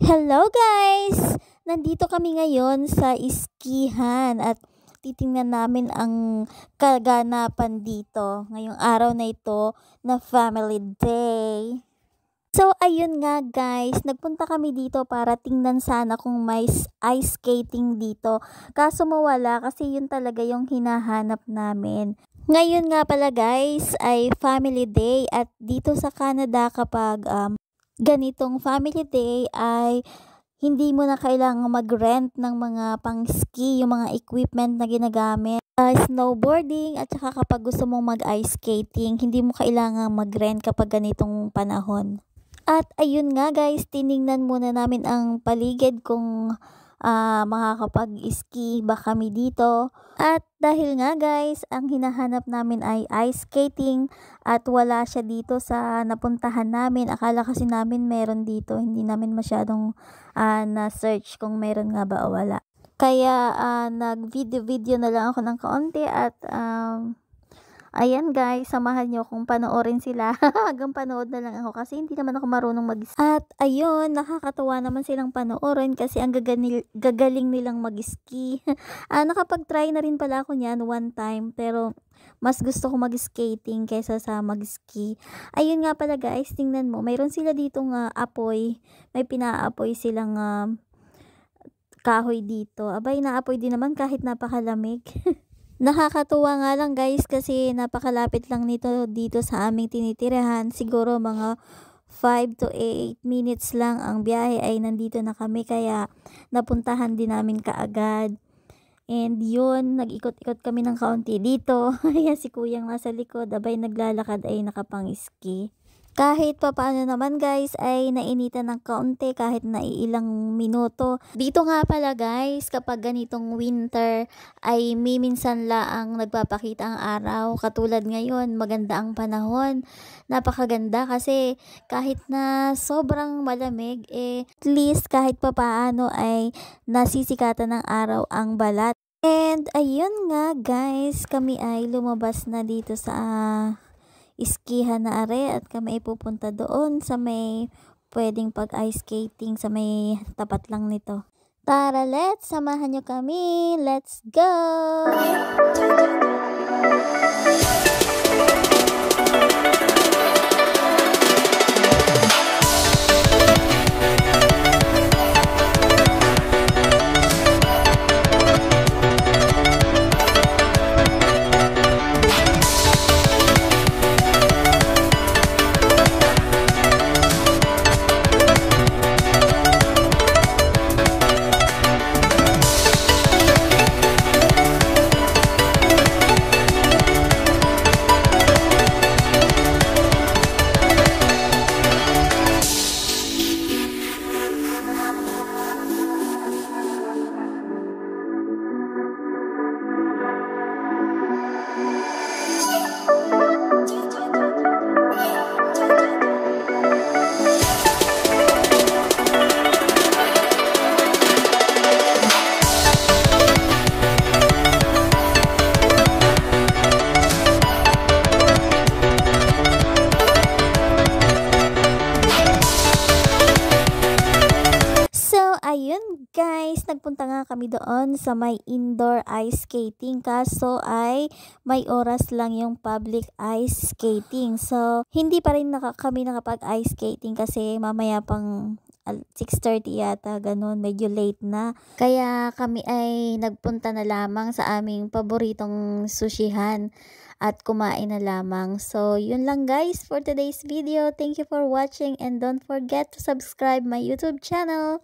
Hello guys! Nandito kami ngayon sa iskihan at titingnan namin ang kaganapan dito ngayong araw na ito na Family Day. So ayun nga guys, nagpunta kami dito para tingnan sana kung may ice skating dito. Kaso mawala kasi yun talaga yung hinahanap namin. Ngayon nga pala guys ay Family Day at dito sa Canada kapag ganitong Family Day ay hindi mo na kailangang mag-rent ng mga pang-ski, yung mga equipment na ginagamit. Snowboarding at saka kapag gusto mong mag-ice skating, hindi mo kailangang mag-rent kapag ganitong panahon. At ayun nga guys, tiningnan muna namin ang paligid kung makakapag-ski ba kami dito. At dahil nga guys, ang hinahanap namin ay ice skating at wala siya dito sa napuntahan namin. Akala kasi namin meron dito, hindi namin masyadong na-search kung meron nga ba o wala. Kaya nag-video na lang ako ng kaunti at ayan guys, samahan nyo kung panoorin sila. Hanggang panood na lang ako kasi hindi naman ako marunong mag-ski. At ayun, nakakatawa naman silang panoorin kasi ang gagaling nilang mag-ski. Nakapag-try na rin pala ako niyan one time pero mas gusto ko mag-skating kaysa sa mag-ski. Ayun nga pala guys, tingnan mo, mayroon sila ditong apoy. May pinaapoy silang kahoy dito. Abay, naapoy din naman kahit napakalamig. Nakakatuwa nga lang guys kasi napakalapit lang nito dito sa aming tinitirahan. Siguro mga 5 to 8 minutes lang ang biyahe ay nandito na kami kaya napuntahan din namin kaagad. And yun, nag-ikot-ikot kami ng kaunti dito. Ayan si kuyang nasa likod, abay naglalakad ay nakapang-ski. Kahit papaano naman guys ay nainitan ng kaunti kahit na ilang minuto. Dito nga pala guys, kapag ganitong winter ay minsan laang nagpapakita ang araw. Katulad ngayon, maganda ang panahon. Napakaganda kasi kahit na sobrang malamig at least kahit papaano ay nasisikatan ng araw ang balat. And ayun nga guys, kami ay lumabas na dito sa iskihan na are at kami ay pupunta doon sa may pwedeng pag-ice skating sa may tapat lang nito. Tara, let's samahan nyo kami. Let's go! Ayun guys, nagpunta nga kami doon sa may indoor ice skating kaso ay may oras lang yung public ice skating. So, hindi pa rin kami nakapag-ice skating kasi mamaya pang 6:30 yata, ganun, medyo late na. Kaya kami ay nagpunta na lamang sa aming paboritong sushihan at kumain na lamang. So, yun lang guys for today's video. Thank you for watching and don't forget to subscribe my YouTube channel.